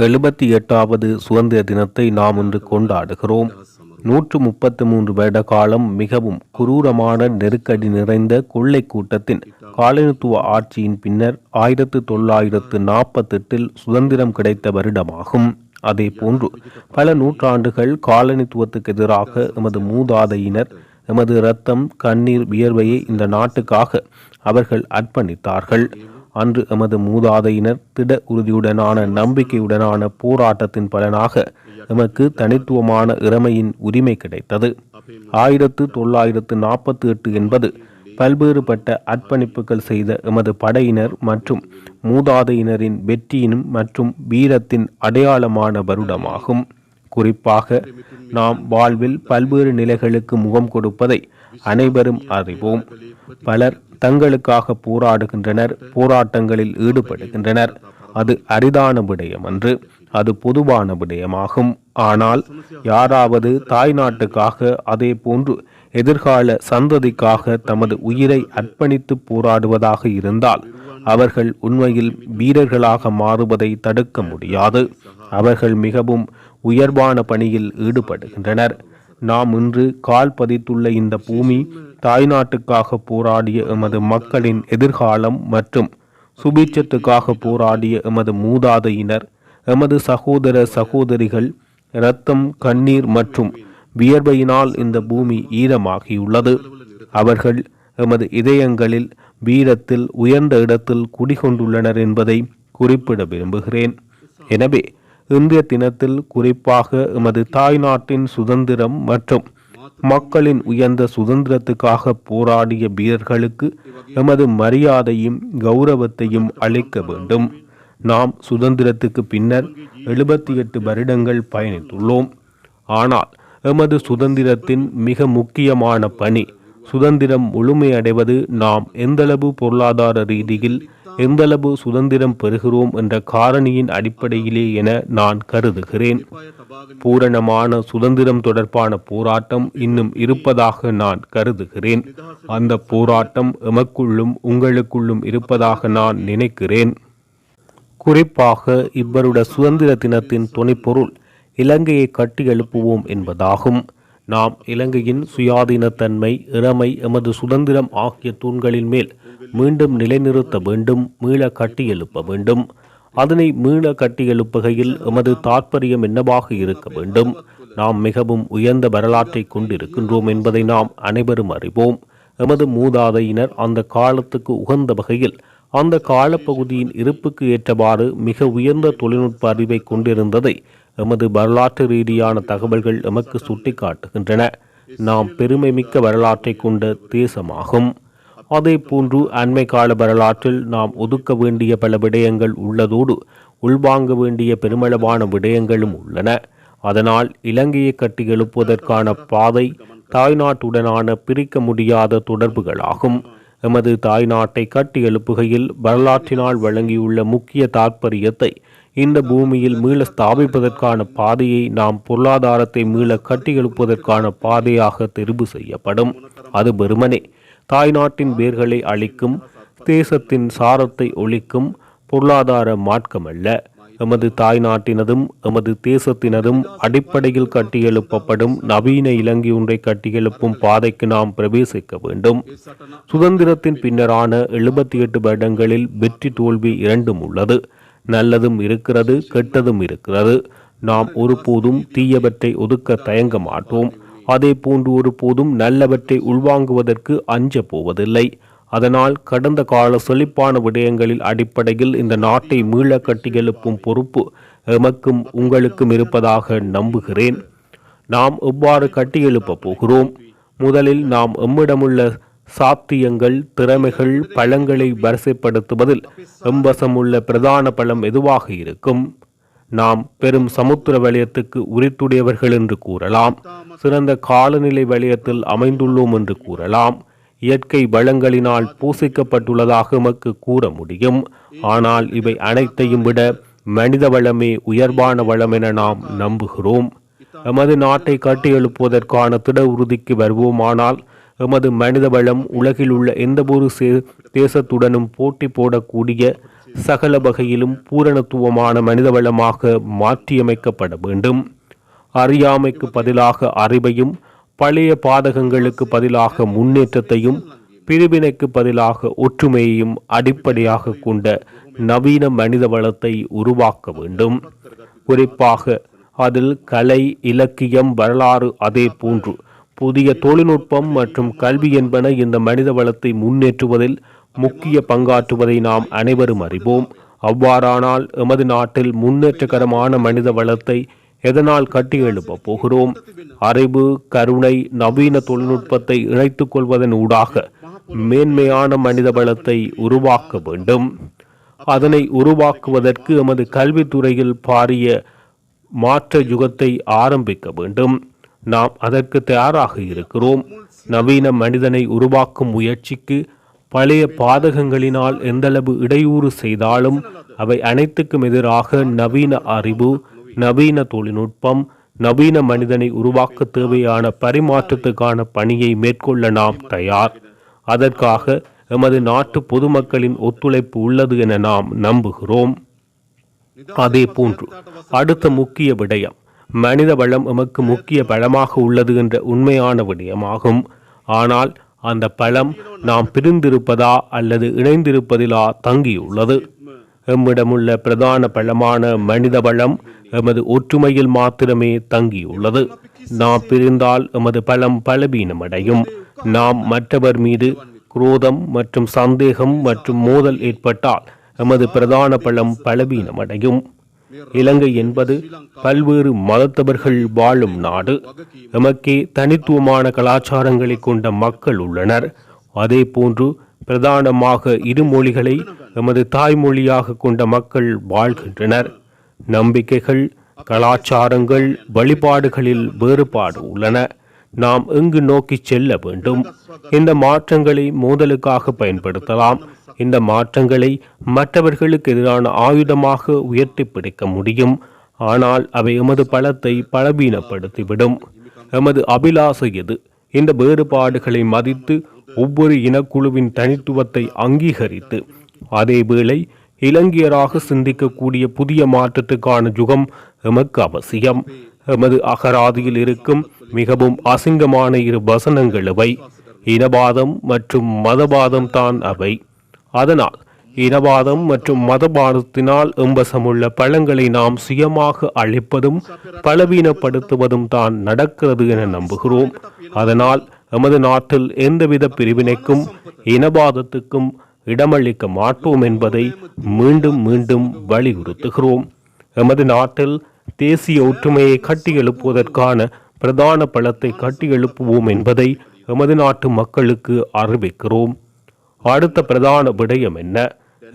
78வது சுதந்திர தினத்தை நாம் இன்று கொண்டாடுகிறோம். 133 வருட காலம் மிகவும் குரூரமான நெருக்கடி நிறைந்த கொள்ளை கூட்டத்தின் காலனித்துவ ஆட்சியின் பின்னர் 1948 சுதந்திரம் கிடைத்த வருடமாகும். அதே போன்று பல நூற்றாண்டுகள் காலனித்துவத்துக்கு எதிராக எமது மூதாதையினர் எமது இரத்தம், கண்ணீர், வியர்வையை இந்த நாட்டுக்காக அவர்கள் அர்ப்பணித்தார்கள். அன்று எமது மூதாதையினர் திட உறுதியுடனான நம்பிக்கையுடனான போராட்டத்தின் பலனாக எமக்கு தனித்துவமான இறைமையின் உரிமை கிடைத்தது. 1948 என்பது பல்வேறுபட்ட அர்ப்பணிப்புகள் செய்த எமது படையினர் மற்றும் மூதாதையினரின் வெற்றியினும் மற்றும் வீரத்தின் அடையாளமான வருடமாகும். குறிப்பாக நாம் வாழ்வில் பல்வேறு நிலைகளுக்கு முகம் கொடுப்பதை அனைவரும் அறிவோம். பலர் தங்களுக்காக போராடுகின்றனர், போராட்டங்களில் ஈடுபடுகின்றனர். அது அரிதான விடயம் அன்று, அது பொதுவான விடயமாகும். ஆனால் யாராவது தாய் நாட்டுக்காக, அதே போன்று எதிர்கால சந்ததிக்காக தமது உயிரை அர்ப்பணித்து போராடுவதாக இருந்தால் அவர்கள் உண்மையில் வீரர்களாக மாறுவதை தடுக்க முடியாது. அவர்கள் மிகவும் உயர்வான பணியில் ஈடுபடுகின்றனர். நாம் இன்று கால் பதித்துள்ள இந்த பூமி தாய்நாட்டுக்காக போராடிய எமது மக்களின் எதிர்காலம் மற்றும் சுபீட்சத்துக்காக போராடிய எமது மூதாதையினர், எமது சகோதர சகோதரிகள் இரத்தம், கண்ணீர் மற்றும் வியர்வையினால் இந்த பூமி ஈரமாகியுள்ளது. அவர்கள் எமது இதயங்களில் வீரத்தில் உயர்ந்த இடத்தில் குடிகொண்டுள்ளனர் என்பதை குறிப்பிட விரும்புகிறேன். எனவே இன்றைய தினத்தில் குறிப்பாக எமது தாய்நாட்டின் சுதந்திரம் மற்றும் மக்களின் உயர்ந்த சுதந்திரத்துக்காக போராடிய வீரர்களுக்கு எமது மரியாதையும் கௌரவத்தையும் அளிக்க வேண்டும். நாம் சுதந்திரத்துக்கு பின்னர் 78 வருடங்கள் பயணித்துள்ளோம். ஆனால் எமது சுதந்திரத்தின் மிக முக்கியமான பணி, சுதந்திரம் முழுமையடைவது நாம் எந்தளவு பொருளாதார ரீதியில் எந்தளவு சுதந்திரம் பெறுகிறோம் என்ற காரணியின் அடிப்படையிலே என நான் கருதுகிறேன். பூரணமான சுதந்திரம் தொடர்பான போராட்டம் இன்னும் இருப்பதாக நான் கருதுகிறேன். அந்த போராட்டம் எமக்குள்ளும் உங்களுக்குள்ளும் இருப்பதாக நான் நினைக்கிறேன். குறிப்பாக இவ்வருட சுதந்திர தினத்தின் துணைப்பொருள் இலங்கையை கட்டி எழுப்புவோம் என்பதாகும். நாம் இலங்கையின் சுயாதீனத்தன்மை, இறைமை, எமது சுதந்திரம் ஆகிய தூண்களின் மேல் மீண்டும் நிலைநிறுத்த வேண்டும், மீள கட்டி எழுப்ப வேண்டும். அதனை மீள கட்டி எழுப்புகையில் எமது தாற்பயம் என்னவாக இருக்க வேண்டும்? நாம் மிகவும் உயர்ந்த வரலாற்றை கொண்டிருக்கின்றோம் என்பதை நாம் அனைவரும் அறிவோம். எமது மூதாதையினர் அந்த காலத்துக்கு உகந்த வகையில் அந்த காலப்பகுதியின் இருப்புக்கு ஏற்றவாறு மிக உயர்ந்த தொழில்நுட்ப அறிவை கொண்டிருந்ததை எமது வரலாற்று ரீதியான தகவல்கள் எமக்கு சுட்டிக்காட்டுகின்றன. நாம் பெருமை மிக்க வரலாற்றை கொண்ட தேசமாகும். அதே போன்று அண்மை கால வரலாற்றில் நாம் ஒதுக்க வேண்டிய பல விடயங்கள் உள்ளதோடு உள்வாங்க வேண்டிய பெருமளவான விடயங்களும் உள்ளன. அதனால் இலங்கையை கட்டி எழுப்புவதற்கான பாதை தாய்நாட்டுடனான பிரிக்க முடியாத தொடர்புகளாகும். எமது தாய்நாட்டை கட்டி எழுப்புகையில் வரலாற்றினால் வழங்கியுள்ள முக்கிய தாற்பயத்தை இந்த பூமியில் மீள ஸ்தாபிப்பதற்கான பாதையை நாம் பொருளாதாரத்தை மீள கட்டி எழுப்புவதற்கான பாதையாக தெரிவு செய்யப்படும். அது வெறுமனே தாய்நாட்டின் வேர்களை அழிக்கும், தேசத்தின் சாரத்தை ஒழிக்கும் பொருளாதார மாற்றமல்ல. எமது தாய்நாட்டினதும் எமது தேசத்தினதும் அடிப்படையில் கட்டியெழுப்பப்படும் நவீன இலங்கை ஒன்றை கட்டியெழுப்பும் பாதைக்கு நாம் பிரவேசிக்க வேண்டும். சுதந்திரத்தின் பின்னரான 78 வருடங்களில் வெற்றி தோல்வி இரண்டும் உள்ளது. நல்லதும் இருக்கிறது, கெட்டதும் இருக்கிறது. நாம் ஒருபோதும் தீயவற்றை ஒதுக்க தயங்க மாட்டோம். அதே போன்று ஒருபோதும் நல்லவற்றை உள்வாங்குவதற்கு அஞ்ச போவதில்லை. அதனால் கடந்த கால செழிப்பான விடயங்களில் அடிப்படையில் இந்த நாட்டை மீள கட்டியெழுப்பும் பொறுப்பு எமக்கும் உங்களுக்கும் இருப்பதாக நம்புகிறேன். நாம் எவ்வாறு கட்டியெழுப்ப போகிறோம்? முதலில் நாம் எம்மிடமுள்ள சாத்தியங்கள், திறமைகள், பலங்களை வரிசைப்படுத்துவதில் எம்பசமுள்ள பிரதான பலம் எதுவாக இருக்கும்? நாம் பெரும் சமுத்திர வலயத்துக்கு உரித்துடையவர்கள் என்று கூறலாம். சிறந்த காலநிலை வலயத்தில் அமைந்துள்ளோம் என்று கூறலாம். இயற்கை வளங்களினால் பூசிக்கப்பட்டுள்ளதாக எமக்கு கூற முடியும். ஆனால் இவை அனைத்தையும் விட மனித வளமே உயர்வான வளம் என நாம் நம்புகிறோம். எமது நாட்டை கட்டியெழுப்புவதற்கான திட உறுதிக்கு வருவோமானால் எமது மனித வளம் உலகில் உள்ள எந்த ஒரு தேசத்துடனும் போட்டி போடக்கூடிய சகல வகையிலும் பூரணத்துவமான மனிதவளமாக மாற்றியமைக்கப்பட வேண்டும். அறியாமைக்கு பதிலாக அறிவையும், பழைய பாதகங்களுக்கு பதிலாக முன்னேற்றத்தையும், பிரிவினைக்கு பதிலாக ஒற்றுமையையும் அடிப்படையாக கொண்ட நவீன மனித வளத்தை உருவாக்க வேண்டும். குறிப்பாக அதில் கலை, இலக்கியம், வரலாறு, அதே போன்று புதிய தொழில்நுட்பம் மற்றும் கல்வி என்பன இந்த மனித வளத்தை முன்னேற்றுவதில் முக்கிய பங்காற்றுவதை நாம் அனைவரும் அறிவோம். அவ்வாறானால் எமது நாட்டில் முன்னேற்றகரமான மனித வளத்தை எதனால் கட்டி எழுப்பப் போகிறோம்? அறிவு, கருணை, நவீன தொழில்நுட்பத்தை இணைத்துக் கொள்வதன் ஊடாக மேன்மையான மனித வளத்தை உருவாக்க வேண்டும். அதனை உருவாக்குவதற்கு எமது கல்வித்துறையில் பாரிய மாற்ற யுகத்தை ஆரம்பிக்க வேண்டும். நாம் அதற்கு தயாராக இருக்கிறோம். நவீன மனிதனை உருவாக்கும் முயற்சிக்கு பழைய பாதகங்களினால் எந்தளவு இடையூறு செய்தாலும் அவை அனைத்துக்கும் எதிராக நவீன அறிவு, நவீன தொழில்நுட்பம், நவீன மனிதனை உருவாக்க தேவையான பரிமாற்றத்துக்கான பணியை மேற்கொள்ள நாம் தயார். அதற்காக எமது நாட்டு பொதுமக்களின் ஒத்துழைப்பு உள்ளது என நாம் நம்புகிறோம். அதே போன்று அடுத்த முக்கிய விடயம், மனித வளம் எமக்கு முக்கிய பலமாக உள்ளது என்ற உண்மையான விடயமாகும். ஆனால் அந்த பலம் நாம் பிரிந்திருப்பதா அல்லது இணைந்திருப்பதிலா தங்கியுள்ளது. எம்மிடமுள்ள பிரதான பலமான மனித வளம் எமது ஒற்றுமையில் மாத்திரமே தங்கியுள்ளது. நாம் பிரிந்தால் எமது பலம் பலவீனமடையும். நாம் மற்றவர் மீது குரோதம் மற்றும் சந்தேகம் மற்றும் மோதல் ஏற்பட்டால் எமது பிரதான பலம் பலவீனமடையும். இலங்கை என்பது பல்வேறு மதத்தவர்கள் வாழும் நாடு. எமக்கே தனித்துவமான கலாச்சாரங்களை கொண்ட மக்கள் உள்ளனர். அதே போன்று பிரதானமாக இரு மொழிகளை எமது தாய்மொழியாக கொண்ட மக்கள் வாழ்கின்றனர். நம்பிக்கைகள், கலாச்சாரங்கள், வழிபாடுகளில் வேறுபாடு உள்ளன. நாம் எங்கு நோக்கி செல்ல வேண்டும்? இந்த மாற்றங்களை மோதலுக்காக பயன்படுத்தலாம். இந்த மாற்றங்களை மற்றவர்களுக்கு எதிரான ஆயுதமாக உயர்த்தி பிடிக்க முடியும். ஆனால் அவை எமது பலத்தை பலவீனப்படுத்திவிடும். எமது அபிலாசை எது? இந்த வேறுபாடுகளை மதித்து ஒவ்வொரு இனக்குழுவின் தனித்துவத்தை அங்கீகரித்து அதேவேளை இலங்கையராக சிந்திக்கக்கூடிய புதிய மாற்றத்துக்கான யுகம் எமக்கு அவசியம். எமது அகராதியில் இருக்கும் மிகவும் அசிங்கமான இரு வசனங்கள் அவை. இனவாதம் மற்றும் மதவாதம் தான் அவை. அதனால் இனவாதம் மற்றும் மதவாதத்தினால் எம்பசமுள்ள பழங்களை நாம் சுயமாக அழிப்பதும் பலவீனப்படுத்துவதும் தான் நடக்கிறது என நம்புகிறோம். அதனால் எமது நாட்டில் எந்தவித பிரிவினைக்கும் இனவாதத்துக்கும் இடமளிக்க மாட்டோம் என்பதை மீண்டும் மீண்டும் வலியுறுத்துகிறோம். எமது நாட்டில் தேசிய ஒற்றுமையை கட்டியெழுப்புவதற்கான பிரதான பலத்தை கட்டியெழுப்புவோம் என்பதை எமது நாட்டு மக்களுக்கு அறிவிக்கிறோம். அடுத்த பிரதான விடயம் என்ன?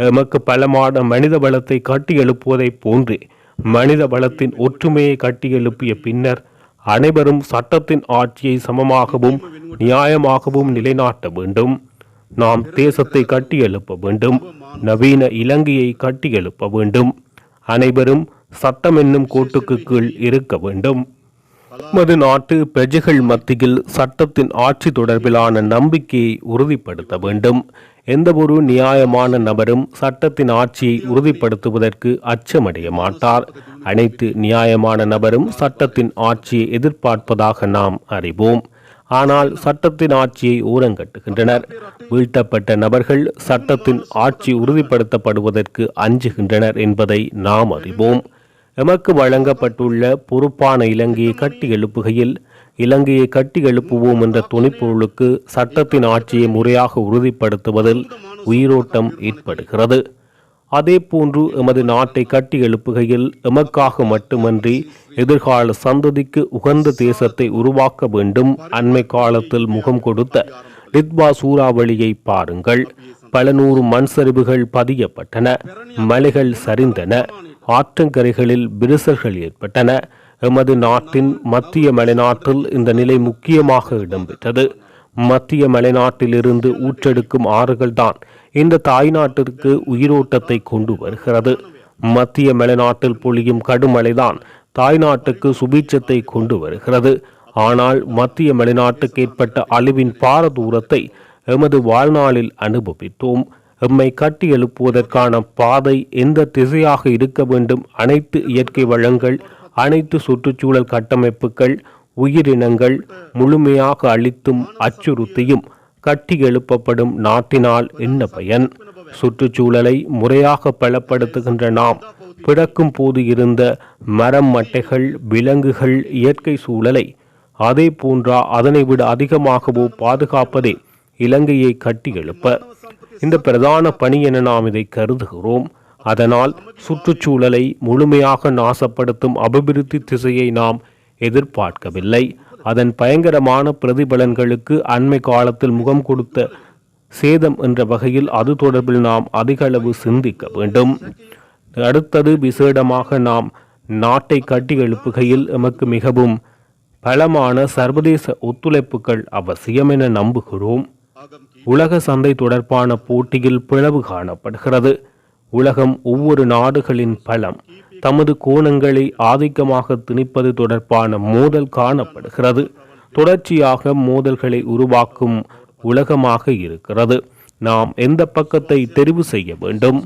எமக்கு பலமான மனித வளத்தை கட்டியெழுப்புவதை போன்றே மனித வளத்தின் ஒற்றுமையை கட்டியெழுப்பிய பின்னர் அனைவரும் சட்டத்தின் ஆட்சியை சமமாகவும் நியாயமாகவும் நிலைநாட்ட வேண்டும். நாம் தேசத்தை கட்டியெழுப்ப வேண்டும். நவீன இலங்கையை கட்டியெழுப்ப வேண்டும். அனைவரும் சட்டம் என்னும் கோட்டுக்கு கீழ் இருக்க வேண்டும். நமது நாட்டு பிரஜைகள் மத்தியில் சட்டத்தின் ஆட்சி தொடர்பிலான நம்பிக்கையை உறுதிப்படுத்த வேண்டும். எந்த ஒரு நியாயமான நபரும் சட்டத்தின் ஆட்சியை உறுதிப்படுத்துவதற்கு அச்சமடைய மாட்டார். அனைத்து நியாயமான நபரும் சட்டத்தின் ஆட்சியை எதிர்பார்ப்பதாக நாம் அறிவோம். ஆனால் சட்டத்தின் ஆட்சியை ஓரங்கட்டுகின்றனர். வீழ்த்தப்பட்ட நபர்கள் சட்டத்தின் ஆட்சி உறுதிப்படுத்தப்படுவதற்கு அஞ்சுகின்றனர் என்பதை நாம் அறிவோம். எமக்கு வழங்கப்பட்டுள்ள பொறுப்பான இலங்கையை கட்டி எழுப்புகையில் இலங்கையை கட்டி எழுப்புவோம் என்ற துணைப்பொருளுக்கு சட்டத்தின் ஆட்சியை முறையாக உறுதிப்படுத்துவதில் உயிரோட்டம் ஏற்படுகிறது. அதே போன்று எமது நாட்டை கட்டி எழுப்புகையில் எமக்காக மட்டுமன்றி எதிர்கால சந்ததிக்கு உகந்த தேசத்தை உருவாக்க வேண்டும். அண்மை காலத்தில் முகம் கொடுத்த டித்வா சூறாவளியை பாருங்கள். பல நூறு மண் சரிவுகள் பதியப்பட்டன. மலைகள் சரிந்தன. ஆற்றங்கரைகளில் விரிசல்கள் ஏற்பட்டன. எமது நாட்டின் மத்திய மலைநாட்டில் இந்த நிலை முக்கியமாக இடம்பெற்றது. மத்திய மலைநாட்டிலிருந்து ஊற்றெடுக்கும் ஆறுகள் தான் இந்த தாய்நாட்டிற்கு உயிரோட்டத்தை கொண்டு வருகிறது. மத்திய மலைநாட்டில் பொழியும் கடுமழைதான் தாய்நாட்டுக்கு சுபீட்சத்தை கொண்டு வருகிறது. ஆனால் மத்திய மலைநாட்டுக்கு ஏற்பட்ட அழிவின் பாரதூரத்தை எமது வாழ்நாளில் அனுபவித்தோம். எம்மை கட்டி எழுப்புவதற்கான பாதை எந்த திசையாக இருக்க வேண்டும், அனைத்து இயற்கை வளங்கள், அனைத்து சுற்றுச்சூழல் கட்டமைப்புகள், உயிரினங்கள் முழுமையாக அழித்தும் அச்சுறுத்தியும் கட்டி எழுப்பப்படும் நாட்டினால் என்ன பயன்? சுற்றுச்சூழலை முறையாக பலப்படுத்துகின்ற நாம் பிறக்கும் போது இருந்த மரம், மட்டைகள், விலங்குகள், இயற்கை சூழலை அதே போன்றா அதனை விட அதிகமாகவோ பாதுகாப்பதே இலங்கையை கட்டி எழுப்ப இந்த பிரதான பணி என நாம் இதை கருதுகிறோம். அதனால் சுற்றுச்சூழலை முழுமையாக நாசப்படுத்தும் அபிவிருத்தி திசையை நாம் எதிர்பார்க்கவில்லை. அதன் பயங்கரமான பிரதிபலன்களுக்கு அண்மை காலத்தில் முகம் கொடுத்த சேதம் என்ற வகையில் அது தொடர்பில் நாம் அதிக அளவு சிந்திக்க வேண்டும். அடுத்தது விசேடமாக நாம் நாட்டை கட்டி எழுப்புகையில் எமக்கு மிகவும் பலமான சர்வதேச ஒத்துழைப்புகள் அவசியம் என நம்புகிறோம். உலக சந்தை தொடர்பான போட்டியில் பிளவு காணப்படுகிறது. உலகம் ஒவ்வொரு நாடுகளின் பலம் தமது கோணங்களை ஆதிக்கமாக திணிப்பது தொடர்பான மோதல் காணப்படுகிறது. தொடர்ச்சியாக மோதல்களை உருவாக்கும் உலகமாக இருக்கிறது. நாம் எந்த பக்கத்தை தெரிவு செய்ய வேண்டும்?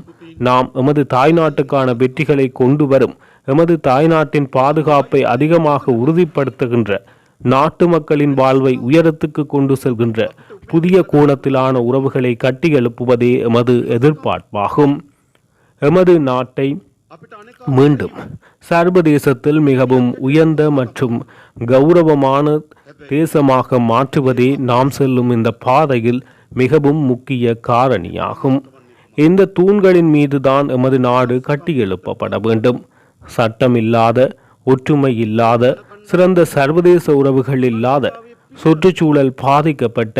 நாம் எமது தாய்நாட்டுக்கான வெற்றிகளை கொண்டு வரும், எமது தாய்நாட்டின் பாதுகாப்பை அதிகமாக உறுதிப்படுத்துகின்ற, நாட்டு மக்களின் வாழ்வை உயரத்துக்கு கொண்டு செல்கின்ற புதிய கோணத்திலான உறவுகளை கட்டி எழுப்புவதே எமது எதிர்பார்ப்பாகும். எமது நாட்டை மீண்டும் சர்வதேசத்தில் மிகவும் உயர்ந்த மற்றும் கௌரவமான தேசமாக மாற்றுவதே நாம் செல்லும் இந்த பாதையில் மிகவும் முக்கிய காரணியாகும். இந்த தூண்களின் மீதுதான் எமது நாடு கட்டி எழுப்பப்பட வேண்டும். சட்டம் இல்லாத, ஒற்றுமை இல்லாத, சிறந்த சர்வதேச உறவுகள் இல்லாத, சுற்றுச்சூழல் பாதிக்கப்பட்ட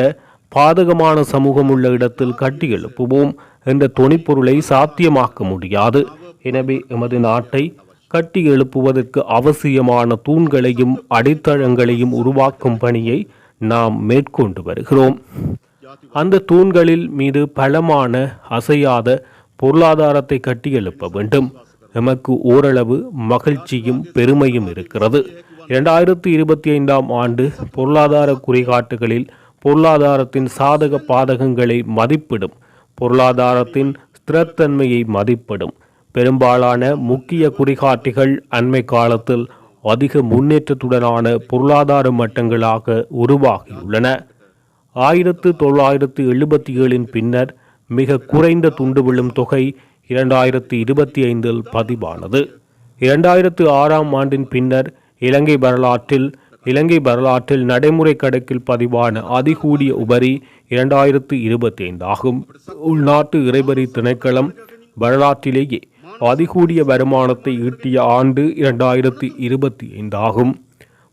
பாதகமான சமூகம் உள்ள இடத்தில் கட்டி எழுப்புவோம் என்ற தொனிப்பொருளை சாத்தியமாக்க முடியாது. எனவே எமது நாட்டை கட்டி எழுப்புவதற்கு அவசியமான தூண்களையும் அடித்தளங்களையும் உருவாக்கும் பணியை நாம் மேற்கொண்டு வருகிறோம். அந்த தூண்களில் மீது பலமான அசையாத பொருளாதாரத்தை கட்டி எழுப்ப வேண்டும். எமக்கு ஓரளவு மகிழ்ச்சியும் பெருமையும் இருக்கிறது. 2025 ஆண்டு பொருளாதார குறிகாட்டுகளில் பொருளாதாரத்தின் சாதக பாதகங்களை மதிப்பிடும், பொருளாதாரத்தின் ஸ்திரத்தன்மையை மதிப்பிடும் பெரும்பாலான முக்கிய குறிகாட்டிகள் அண்மை காலத்தில் அதிக முன்னேற்றத்துடனான பொருளாதார மட்டங்களாக உருவாகியுள்ளன. 1977 பின்னர் மிக குறைந்த துண்டு விழும் தொகை 2025 பதிவானது. 2006 ஆண்டின் பின்னர் இலங்கை வரலாற்றில் நடைமுறை கணக்கில் பதிவான அதிகூடிய உபரி 2025 ஆகும். உள்நாட்டு இறைவரி திணைக்களம் வரலாற்றிலேயே அதிகூடிய வருமானத்தை ஈட்டிய ஆண்டு 2025 ஆகும்.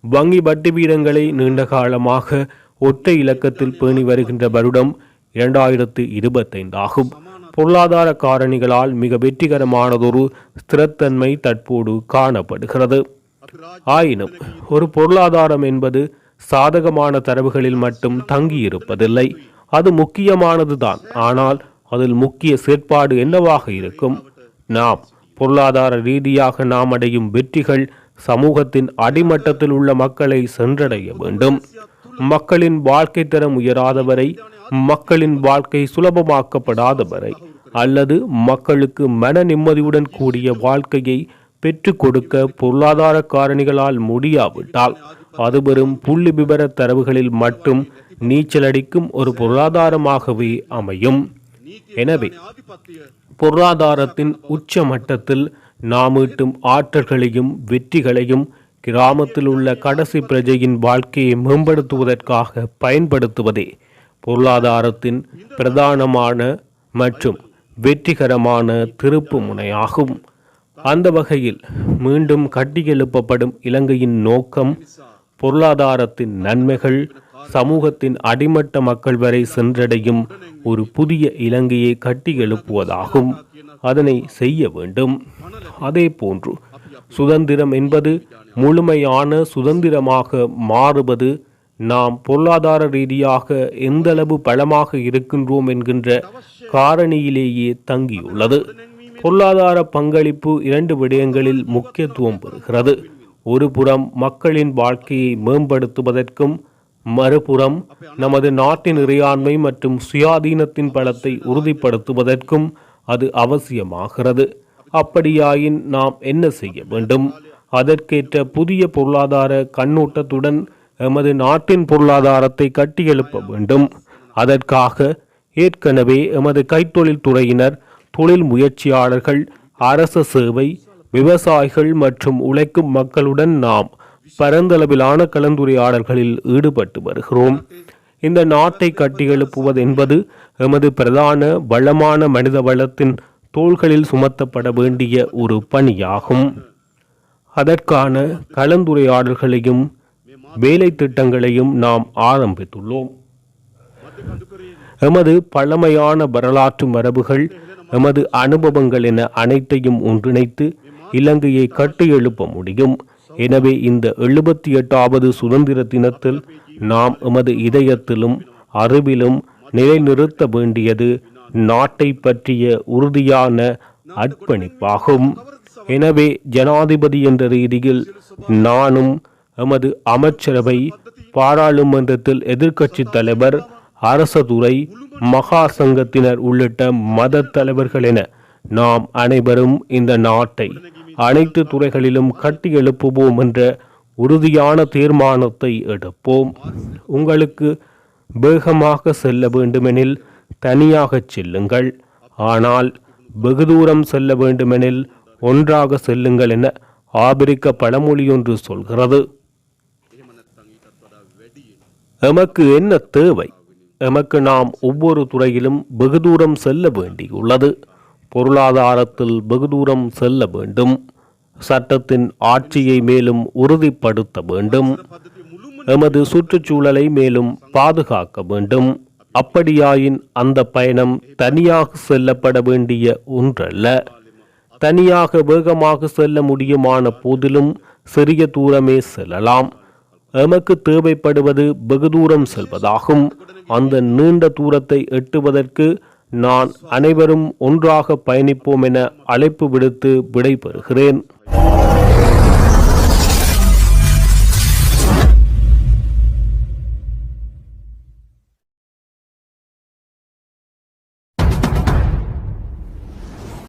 வங்கி வட்டி வீதங்களை நீண்ட காலமாக ஒற்றை இலக்கத்தில் பேணி வருகின்ற வருடம் 2025 ஆகும். பொருளாதார காரணிகளால் மிக வெற்றிகரமானதொரு ஸ்திரத்தன்மை தற்போது காணப்படுகிறது. ஆயினும் ஒரு பொருளாதாரம் என்பது சாதகமான தரவுகளில் மட்டும் தங்கியிருப்பதில்லை. அது முக்கியமானதுதான். ஆனால் அதில் முக்கிய செயற்பாடு என்னவாக இருக்கும்? நாம் பொருளாதார ரீதியாக நாம் அடையும் வெற்றிகள் சமூகத்தின் அடிமட்டத்தில் உள்ள மக்களை சென்றடைய வேண்டும். மக்களின் வாழ்க்கை தரம் உயராதவரை, மக்களின் வாழ்க்கை சுலபமாக்கப்படாதவரை, அல்லது மக்களுக்கு மன நிம்மதியுடன் கூடிய வாழ்க்கையை பெற்றுக் கொடுக்க பொருளாதார காரணிகளால் முடியாவிட்டால் அது வெறும் புள்ளி விவர தரவுகளில் மட்டும் நீச்சலடிக்கும் ஒரு பொருளாதாரமாகவே அமையும். எனவே பொருளாதாரத்தின் உச்ச மட்டத்தில் நாம் ஈட்டும் ஆற்றல்களையும் வெற்றிகளையும் கிராமத்தில் உள்ள கடைசி பிரஜையின் வாழ்க்கையை மேம்படுத்துவதற்காக பயன்படுத்துவதே பொருளாதாரத்தின் பிரதானமான மற்றும் வெற்றிகரமான திருப்பு முனையாகும். அந்த வகையில் மீண்டும் கட்டியெழுப்பப்படும் இலங்கையின் நோக்கம் பொருளாதாரத்தின் நன்மைகள் சமூகத்தின் அடிமட்ட மக்கள் வரை சென்றடையும் ஒரு புதிய இலங்கையை கட்டி எழுப்புவதாகும். அதனை செய்ய வேண்டும். அதே போன்று சுதந்திரம் என்பது முழுமையான சுதந்திரமாக மாறுவது நாம் பொருளாதார ரீதியாக எந்தளவு பலமாக இருக்கின்றோம் என்கின்ற காரணியிலேயே தங்கியுள்ளது. பொருளாதார பங்களிப்பு 2 விடயங்களில் முக்கியத்துவம் பெறுகிறது. ஒரு புறம் மக்களின் வாழ்க்கையை மேம்படுத்துவதற்கும் மறுபுறம் நமது நாட்டின் இறையாண்மை மற்றும் சுயாதீனத்தின் பலத்தை உறுதிப்படுத்துவதற்கும் அது அவசியமாகிறது. அப்படியாயின் நாம் என்ன செய்ய வேண்டும்? அதற்கேற்ற புதிய பொருளாதார கண்ணோட்டத்துடன் எமது நாட்டின் பொருளாதாரத்தை கட்டியெழுப்ப வேண்டும். அதற்காக ஏற்கனவே எமது கைத்தொழில் துறையினர், தொழில் முயற்சியாளர்கள், அரச சேவை, விவசாயிகள் மற்றும் உழைக்கும் மக்களுடன் நாம் பரந்தளவிலான கலந்துரையாடல்களில் ஈடுபட்டு வருகிறோம். இந்த நாட்டை கட்டியெழுப்புவது என்பது எமது பிரதான வளமான மனித வளத்தின் தோள்களில் சுமத்தப்பட வேண்டிய ஒரு பணியாகும். அதற்கான கலந்துரையாடல்களையும் வேலை திட்டங்களையும் நாம் ஆரம்பித்துள்ளோம். எமது பழமையான வரலாற்று மரபுகள், எமது அனுபவங்கள் என அனைத்தையும் ஒன்றிணைத்து இலங்கையை கட்டி எழுப்ப முடியும். எனவே இந்த 78வது சுதந்திர தினத்தில் நாம் எமது இதயத்திலும் அறிவிலும் நிலைநிறுத்த வேண்டியது நாட்டை பற்றிய உறுதியான அர்ப்பணிப்பாகும். எனவே ஜனாதிபதி என்ற ரீதியில் நானும் எமது அமைச்சரவை, பாராளுமன்றத்தில் எதிர்க்கட்சி தலைவர், அரச துறை, மகா சங்கத்தினர் உள்ளிட்ட மத தலைவர்கள் என நாம் அனைவரும் இந்த நாட்டை அனைத்து துறைகளிலும் கட்டி எழுப்புவோம் என்ற உறுதியான தீர்மானத்தை எடுப்போம். உங்களுக்கு வேகமாக செல்ல வேண்டுமெனில் தனியாக செல்லுங்கள், ஆனால் வெகு தூரம் செல்ல வேண்டுமெனில் ஒன்றாக செல்லுங்கள் என ஆபிரிக்க பழமொழி ஒன்று சொல்கிறது. எமக்கு என்ன தேவை? எமக்கு நாம் ஒவ்வொரு துறையிலும் வெகு தூரம் செல்ல வேண்டியுள்ளது. பொருளாதாரத்தில் வெகு தூரம் செல்ல வேண்டும். சட்டத்தின் ஆட்சியை மேலும் உறுதிப்படுத்த வேண்டும். எமது சுற்றுச்சூழலை மேலும் பாதுகாக்க வேண்டும். அப்படியாயின் அந்த பயணம் தனியாக செல்லப்பட வேண்டிய ஒன்றல்ல. தனியாக வேகமாக செல்ல முடியுமான போதிலும் சிறிய தூரமே செல்லலாம். எமக்கு தேவைப்படுவது வெகு தூரம் செல்வதாகும். அந்த நீண்ட தூரத்தை எட்டுவதற்கு நான் அனைவரும் ஒன்றாக பயணிப்போம் என அழைப்பு விடுத்து விடைபெறுகிறேன்.